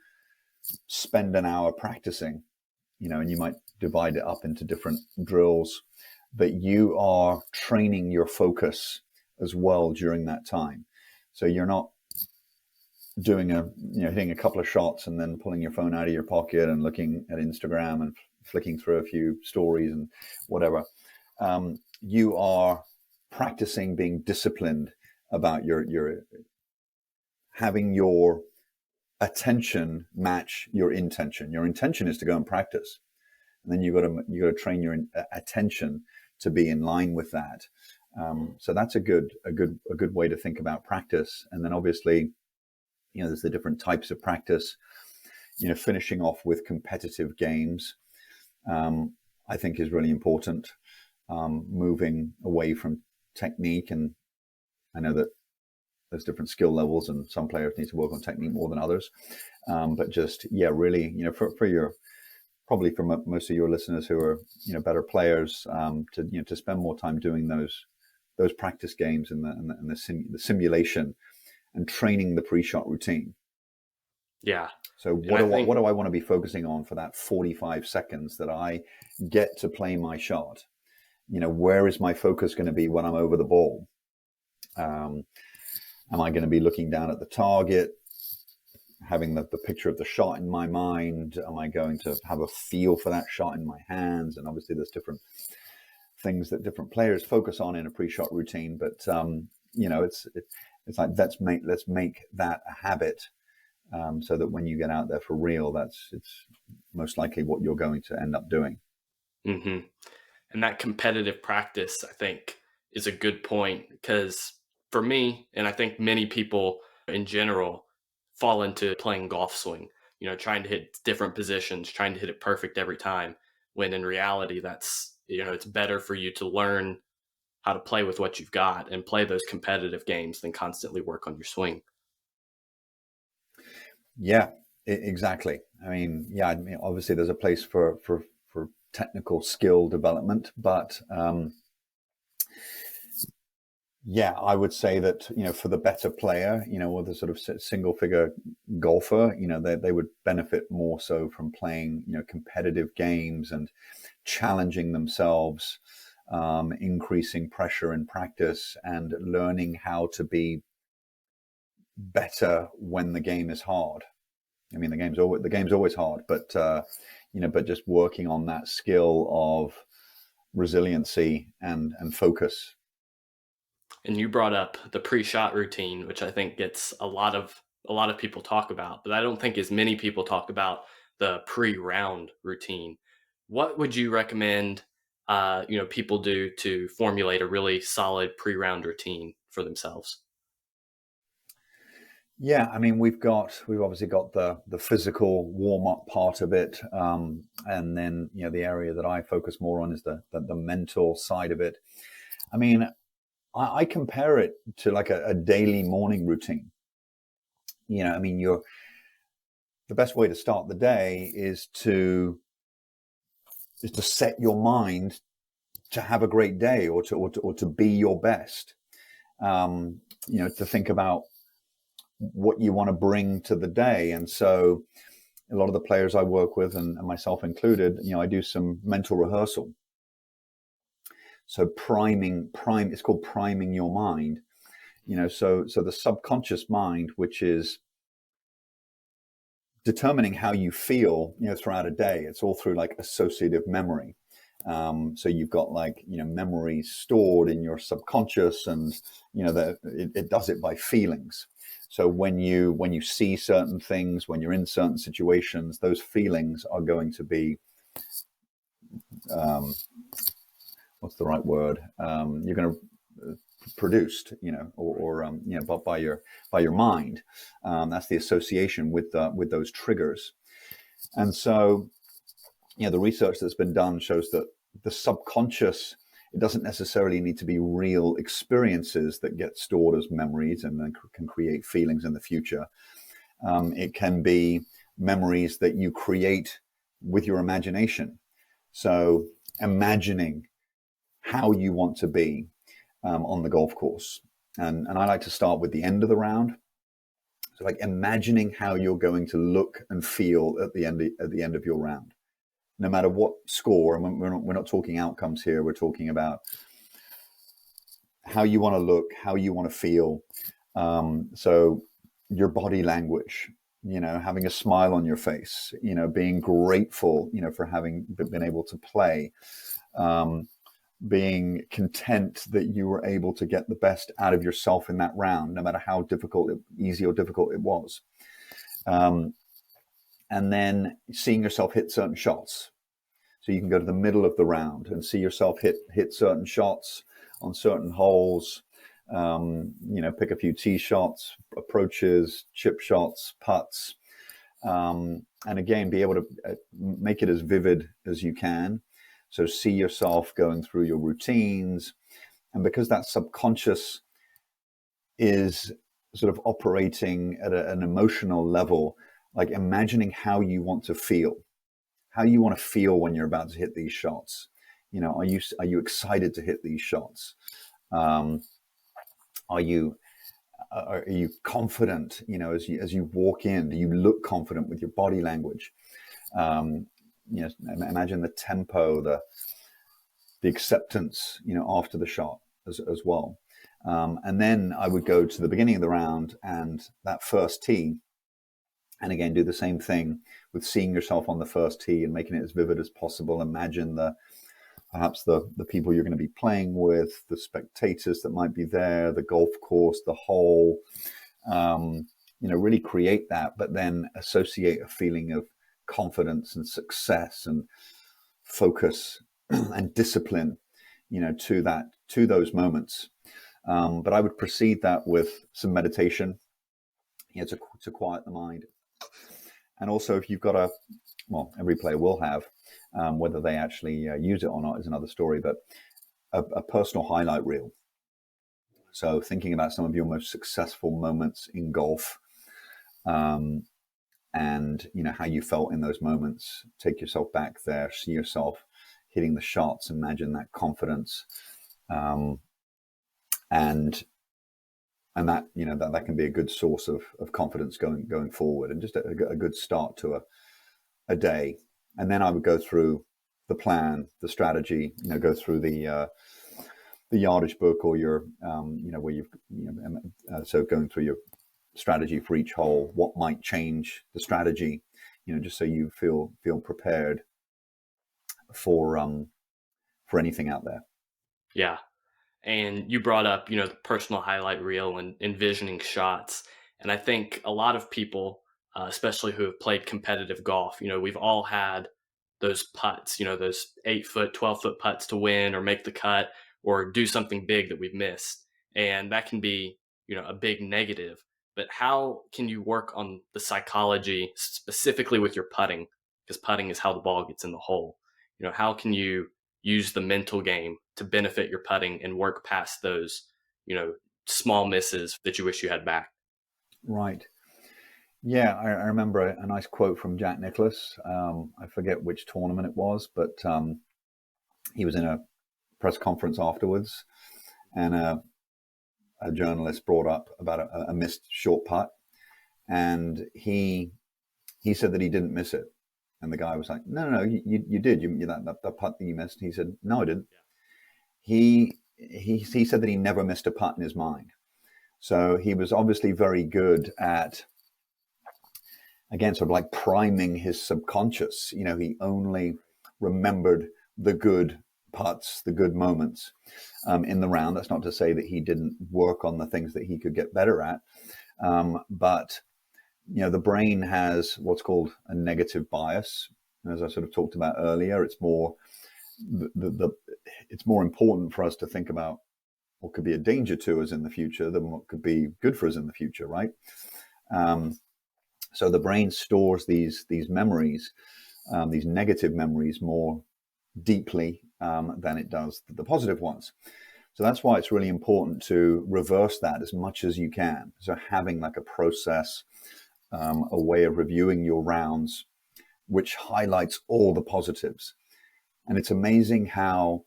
spend an hour practicing, and you might divide it up into different drills, but you are training your focus as well during that time. So you're not doing hitting a couple of shots and then pulling your phone out of your pocket and looking at Instagram and flicking through a few stories and whatever. You are practicing being disciplined about your having your attention match your intention. Your intention is to go and practice, and then you got to train your attention to be in line with that. So that's a good way to think about practice. And then obviously, there's the different types of practice. Finishing off with competitive games, I think is really important. Moving away from technique, and I know that there's different skill levels, and some players need to work on technique more than others. But just really, for your probably for most of your listeners who are better players, to spend more time doing those practice games and the simulation and training the pre-shot routine. Yeah. So what do I want to be focusing on for that 45 seconds that I get to play my shot? Where is my focus going to be when I'm over the ball? Am I going to be looking down at the target, having the picture of the shot in my mind? Am I going to have a feel for that shot in my hands? And obviously there's different things that different players focus on in a pre-shot routine, but it's like let's make that a habit, so that when you get out there for real, it's most likely what you're going to end up doing. Mm-hmm. And that competitive practice, I think, is a good point, because for me, and I think many people in general, fall into playing golf swing, trying to hit different positions, trying to hit it perfect every time, when in reality, that's, it's better for you to learn how to play with what you've got and play those competitive games than constantly work on your swing. Yeah, exactly. I mean, obviously there's a place for technical skill development, but I would say that for the better player, or the sort of single figure golfer, they would benefit more so from playing competitive games and challenging themselves, increasing pressure in practice, and learning how to be better when the game is hard. I mean, the game's always hard, but but just working on that skill of resiliency and focus. And you brought up the pre-shot routine, which I think gets a lot of people talk about, but I don't think as many people talk about the pre-round routine. What would you recommend people do to formulate a really solid pre-round routine for themselves? Yeah, I mean, we've obviously got the physical warm up part of it, and then the area that I focus more on is the mental side of it. I mean, I compare it to like a daily morning routine. I mean, the best way to start the day is to set your mind to have a great day, or to be your best. To think about what you want to bring to the day. And so a lot of the players I work with, and myself included, I do some mental rehearsal. So it's called priming your mind. So the subconscious mind, which is determining how you feel, throughout a day, it's all through like associative memory. So you've got like, memories stored in your subconscious, and, it does it by feelings. So when you see certain things, when you're in certain situations, those feelings are going to be what's the right word? You're going to produced, but by your mind. That's the association with those triggers. And so, the research that's been done shows that the subconscious, it doesn't necessarily need to be real experiences that get stored as memories and then can create feelings in the future. It can be memories that you create with your imagination. So imagining how you want to be on the golf course. And I like to start with the end of the round. So like imagining how you're going to look and feel at the end of your round, no matter what score. And we're not talking outcomes here. We're talking about how you want to look, how you want to feel. So your body language, having a smile on your face, being grateful, for having been able to play, being content that you were able to get the best out of yourself in that round, no matter how easy or difficult it was. And then seeing yourself hit certain shots. So you can go to the middle of the round and see yourself hit certain shots on certain holes, pick a few tee shots, approaches, chip shots, putts. And again, be able to make it as vivid as you can. So see yourself going through your routines. And because that subconscious is sort of operating at an emotional level, like imagining how you want to feel when you're about to hit these shots. Are you excited to hit these shots? Are you confident? As you walk in, do you look confident with your body language? Imagine the tempo, the acceptance, after the shot as well. And then I would go to the beginning of the round and that first tee, and again, do the same thing with seeing yourself on the first tee and making it as vivid as possible. Imagine perhaps the people you're going to be playing with, the spectators that might be there, the golf course, the hole, really create that, but then associate a feeling of confidence and success and focus and discipline, to those moments. But I would precede that with some meditation, to quiet the mind. And also, if you've got every player will have, whether they actually use it or not is another story, but a personal highlight reel. So thinking about some of your most successful moments in golf, and how you felt in those moments. Take yourself back there, see yourself hitting the shots, imagine that confidence, and that that can be a good source of confidence going forward, and just a good start to a day. And then I would go through the plan, the strategy, go through the yardage book, or your where you've so going through your strategy for each hole, what might change the strategy, just so you feel prepared for anything out there. Yeah. And you brought up, the personal highlight reel and envisioning shots. And I think a lot of people, especially who have played competitive golf, we've all had those putts, those 8-foot, 12-foot putts to win or make the cut or do something big that we've missed. And that can be, a big negative. But how can you work on the psychology specifically with your putting? Because putting is how the ball gets in the hole. How can you use the mental game to benefit your putting and work past those, small misses that you wish you had back? Right. Yeah, I remember a nice quote from Jack Nicklaus. I forget which tournament it was, but he was in a press conference afterwards, and a journalist brought up about a missed short putt, and he said that he didn't miss it. And the guy was like, no, you did. That putt that you missed. He said, no, I didn't. He said that he never missed a putt in his mind. So he was obviously very good at, again, sort of like priming his subconscious. He only remembered the good putts, the good moments in the round. That's not to say that he didn't work on the things that he could get better at. But the brain has what's called a negative bias. As I sort of talked about earlier, it's more it's more important for us to think about what could be a danger to us in the future than what could be good for us in the future, right? So the brain stores these memories, these negative memories, more deeply than it does the positive ones. So that's why it's really important to reverse that as much as you can. So having like a process, a way of reviewing your rounds, which highlights all the positives. And it's amazing how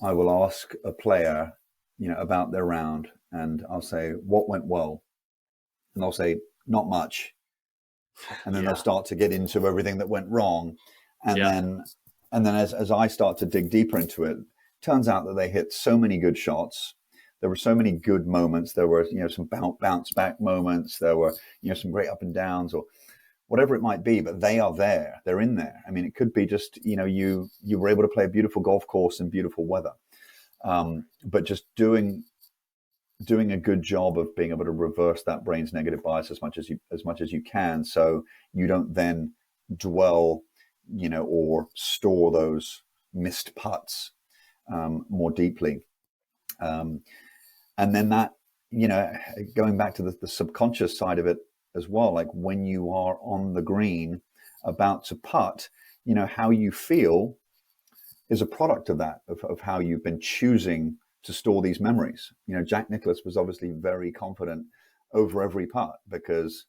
I will ask a player, about their round, and I'll say, what went well? And they'll say, not much. And then they'll start to get into everything that went wrong. And then as I start to dig deeper into it, turns out that they hit so many good shots. There were so many good moments. There were, some bounce back moments. There were, some great up and downs or whatever it might be, but they are there. They're in there. I mean, it could be just, you were able to play a beautiful golf course in beautiful weather. But just doing a good job of being able to reverse that brain's negative bias as much as you can, so you don't then dwell, or store those missed putts more deeply. And then that, going back to the subconscious side of it as well, like when you are on the green about to putt, how you feel is a product of that, of how you've been choosing to store these memories. Jack Nicklaus was obviously very confident over every putt because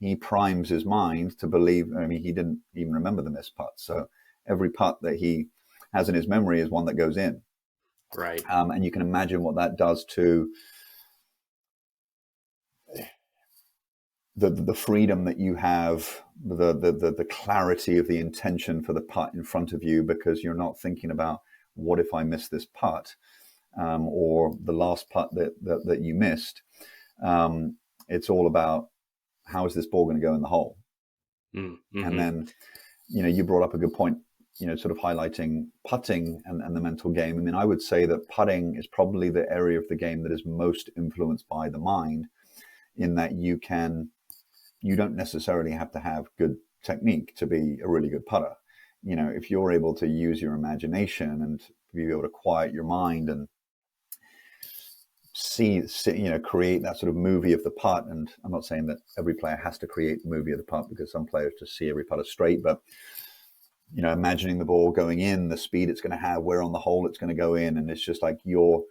he primes his mind to believe. I mean, he didn't even remember the missed putt, so every putt that he has in his memory is one that goes in. Right. And you can imagine what that does to the freedom that you have, the clarity of the intention for the putt in front of you, because you're not thinking about what if I miss this putt, or the last putt that you missed. It's all about how is this ball going to go in the hole. Mm-hmm. And then, you brought up a good point, sort of highlighting putting and the mental game. I mean, I would say that putting is probably the area of the game that is most influenced by the mind, in that you don't necessarily have to have good technique to be a really good putter. If you're able to use your imagination and be able to quiet your mind and create that sort of movie of the putt. And I'm not saying that every player has to create the movie of the putt, because some players just see every putter straight, but imagining the ball going in, the speed it's going to have, where on the hole it's going to go in, and it's just like your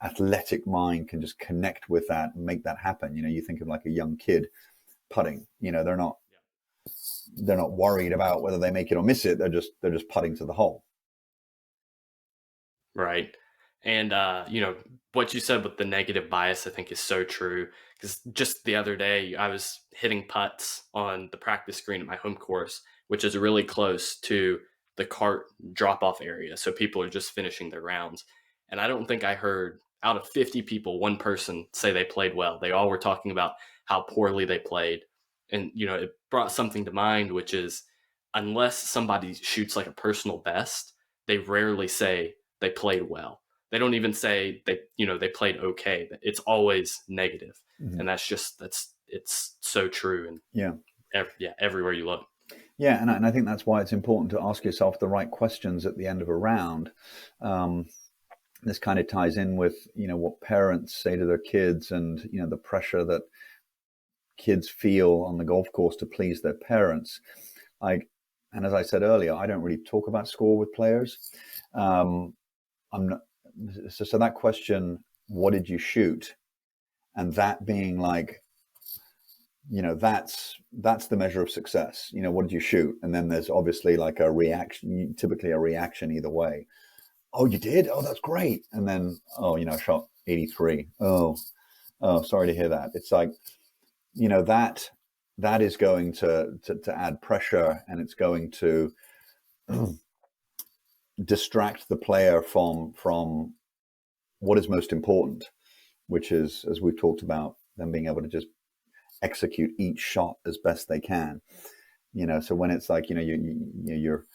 athletic mind can just connect with that and make that happen. You think of like a young kid putting. They're not worried about whether they make it or miss it. They're just putting to the hole. Right. And, what you said with the negative bias, I think is so true. Because just the other day, I was hitting putts on the practice green at my home course, which is really close to the cart drop off area. So people are just finishing their rounds. And I don't think I heard out of 50 people, one person say they played well. They all were talking about how poorly they played. And, it brought something to mind, which is unless somebody shoots like a personal best, they rarely say they played well. They don't even say they played okay. It's always negative. Mm-hmm. And it's so true. And everywhere you look. Yeah, and I think that's why it's important to ask yourself the right questions at the end of a round. This kind of ties in with what parents say to their kids, and the pressure that kids feel on the golf course to please their parents. And as I said earlier, I don't really talk about score with players. So that question, what did you shoot? And that being like, that's the measure of success. What did you shoot? And then there's obviously like a reaction, typically a reaction either way. Oh, you did? Oh, that's great. And then, I shot 83. Oh, sorry to hear that. It's like, that is going to add pressure, and it's going to distract the player from what is most important, which is, as we've talked about, them being able to just execute each shot as best they can. So when it's like, you're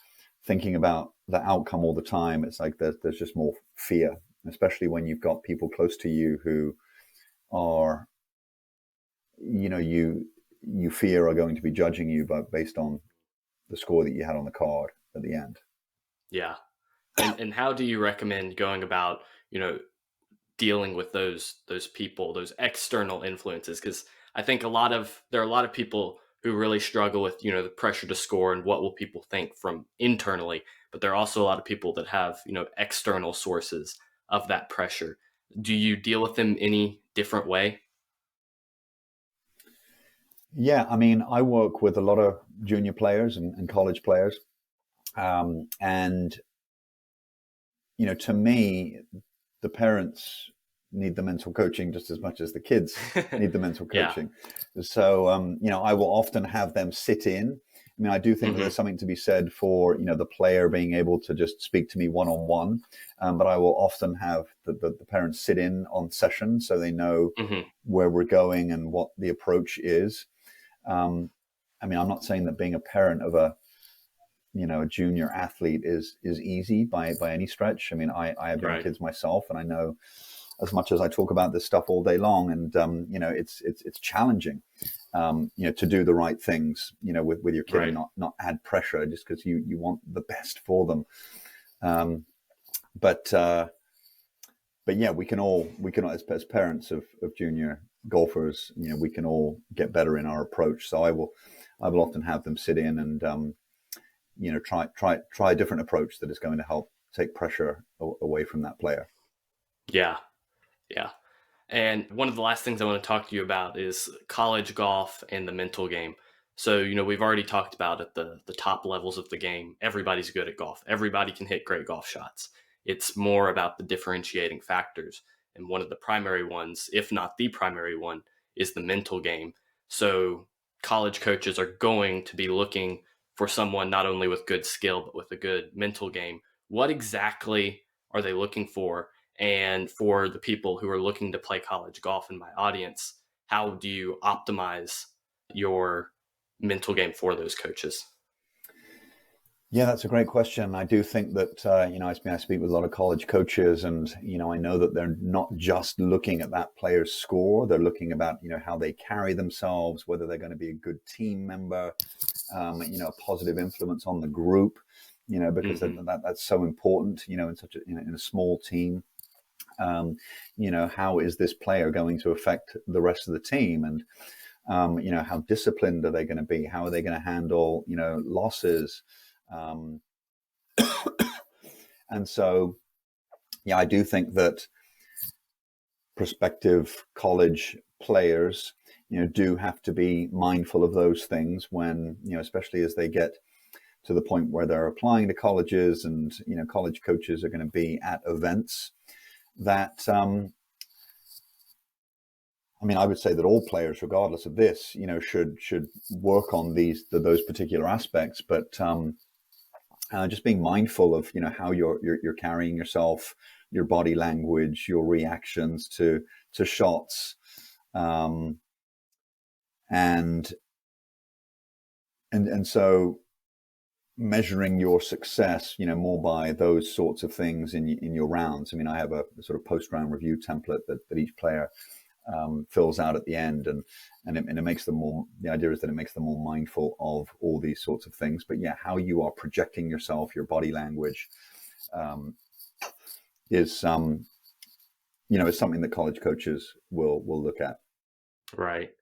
thinking about the outcome all the time, it's like there's just more fear, especially when you've got people close to you who are, you fear are going to be judging you, but based on the score that you had on the card at the end. Yeah. And how do you recommend going about, dealing with those people, those external influences? Because I think there are a lot of people who really struggle with, the pressure to score and what will people think from internally, but there are also a lot of people that have, external sources of that pressure. Do you deal with them any different way? Yeah, I mean, I work with a lot of junior players and college players, and to me, the parents need the mental coaching just as much as the kids need the mental Yeah. coaching. So, I will often have them sit in. I mean, I do think that Hmm. there's something to be said for, the player being able to just speak to me one on one. But I will often have the parents sit in on sessions so they know Hmm. where we're going and what the approach is. Um, I mean, I'm not saying that being a parent of a junior athlete is easy by any stretch. I mean, I have young Right. kids myself, and I know as much as I talk about this stuff all day long, and it's challenging, to do the right things, with your kid and Right. not add pressure just because you want the best for them. Um, but yeah, we can all as parents of junior golfers, we can all get better in our approach. So I will often have them sit in and try a different approach that is going to help take pressure away from that player. Yeah. Yeah. And one of the last things I want to talk to you about is college golf and the mental game. So, we've already talked about at the top levels of the game, everybody's good at golf. Everybody can hit great golf shots. It's more about the differentiating factors. And one of the primary ones, if not the primary one, is the mental game. So, college coaches are going to be looking for someone not only with good skill, but with a good mental game. What exactly are they looking for? And for the people who are looking to play college golf in my audience, how do you optimize your mental game for those coaches? Yeah, that's a great question. I do think that I speak with a lot of college coaches, and I know that they're not just looking at that player's score. They're looking about how they carry themselves, whether they're going to be a good team member, a positive influence on the group. Because Hmm. that's so important. In such in a small team. How is this player going to affect the rest of the team, and how disciplined are they going to be? How are they going to handle losses? Um, and so, yeah, I do think that prospective college players, do have to be mindful of those things when, especially as they get to the point where they're applying to colleges, and college coaches are going to be at events that. I mean, I would say that all players, regardless of this, should work on those particular aspects. But just being mindful of how you're carrying yourself, your body language, your reactions to shots, um, and so measuring your success, more by those sorts of things in your rounds. I mean, I have a sort of post round review template that each player fills out at the end, and it makes them more. The idea is that it makes them more mindful of all these sorts of things. But yeah, how you are projecting yourself, your body language, um, is is something that college coaches will look at. Right.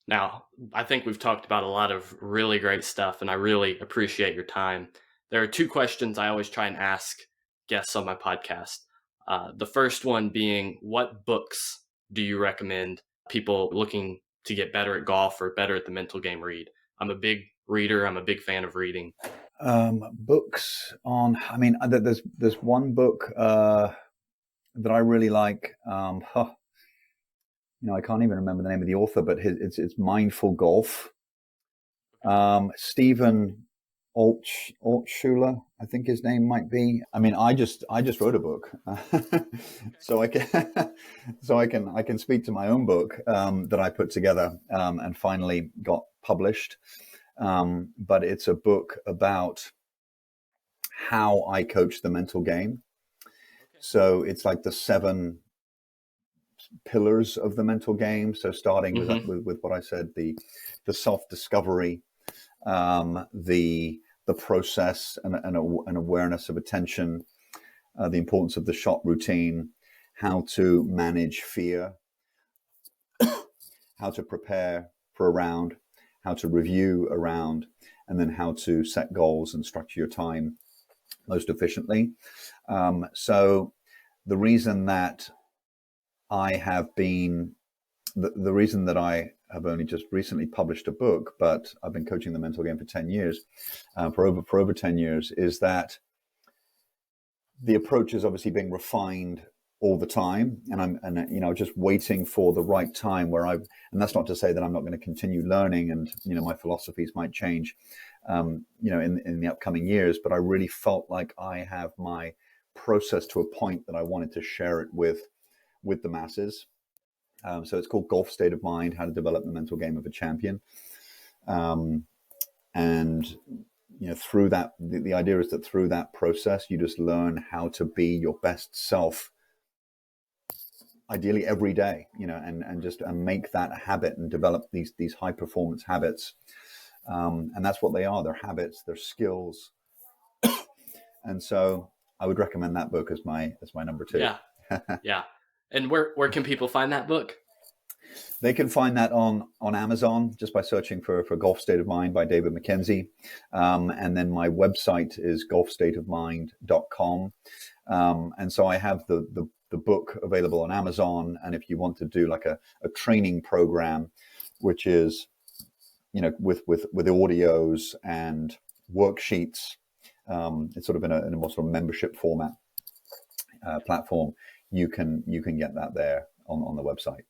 Now, I think we've talked about a lot of really great stuff, and I really appreciate your time. There are two questions I always try and ask guests on my podcast. The first one being, what books do you recommend people looking to get better at golf or better at the mental game read? I'm a big reader, I'm a big fan of reading. Books on. I mean, there's one book that I really like. I can't even remember the name of the author, but it's Mindful Golf. Stephen Altshuler, I think his name might be. I mean, I just wrote a book, so I can I can speak to my own book that I put together and finally got published. But it's a book about how I coach the mental game. Okay. So it's like the 7 pillars of the mental game. So starting with Hmm. with what I said, the self discovery, the process and an awareness of attention, the importance of the shot routine, how to manage fear, how to prepare for a round, how to review a round, and then how to set goals and structure your time most efficiently. So the reason that I have been, the reason that I have only just recently published a book, but I've been coaching the mental game for 10 years, for over 10 years, is that the approach is obviously being refined all the time, and I'm just waiting for the right time where and that's not to say that I'm not going to continue learning, and my philosophies might change in the upcoming years, but I really felt like I have my process to a point that I wanted to share it with the masses. So it's called Golf State of Mind: How to Develop the Mental Game of a Champion. And through that, the idea is that through that process, you just learn how to be your best self, ideally every day, and make that a habit and develop these high performance habits. And that's what they are. They're habits, they're skills. And so I would recommend that book as my number 2. Yeah. Yeah. And where can people find that book? They can find that on Amazon just by searching for Golf State of Mind by David MacKenzie. And then my website is golfstateofmind.com. And so I have the book available on Amazon. And if you want to do like a training program, which is, with audios and worksheets, it's sort of in a more sort of membership format platform, you can get that there on the website.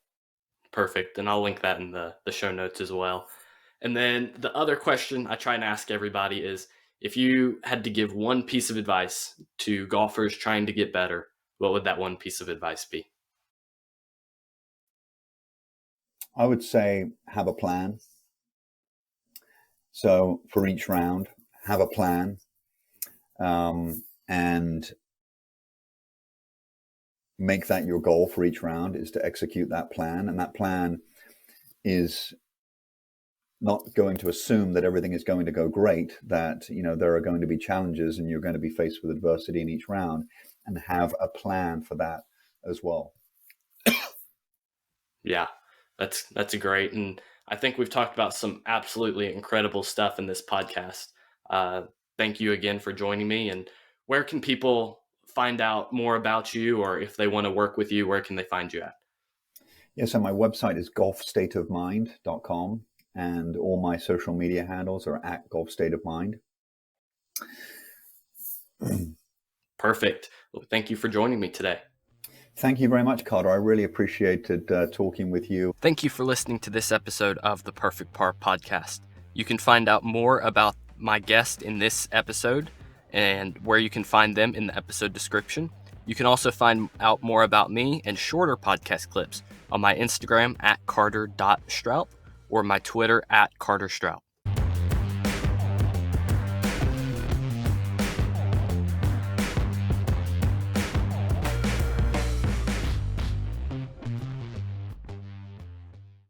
Perfect. And I'll link that in the show notes as well. And then the other question I try and ask everybody is, if you had to give one piece of advice to golfers trying to get better, what would that one piece of advice be? I would say have a plan. So for each round, have a plan, and make that your goal for each round is to execute that plan. And that plan is not going to assume that everything is going to go great, that, there are going to be challenges and you're going to be faced with adversity in each round, and have a plan for that as well. Yeah, that's great. And I think we've talked about some absolutely incredible stuff in this podcast. Thank you again for joining me. And where can people find out more about you, or if they want to work with you, where can they find you at? Yeah, so my website is golfstateofmind.com, and all my social media handles are at golfstateofmind. Perfect. Well, thank you for joining me today. Thank you very much, Carter. I really appreciated talking with you. Thank you for listening to this episode of the Perfect Par podcast. You can find out more about my guest in this episode and where you can find them in the episode description. You can also find out more about me and shorter podcast clips on my Instagram at carter.stroup or my Twitter at Carter Stroup.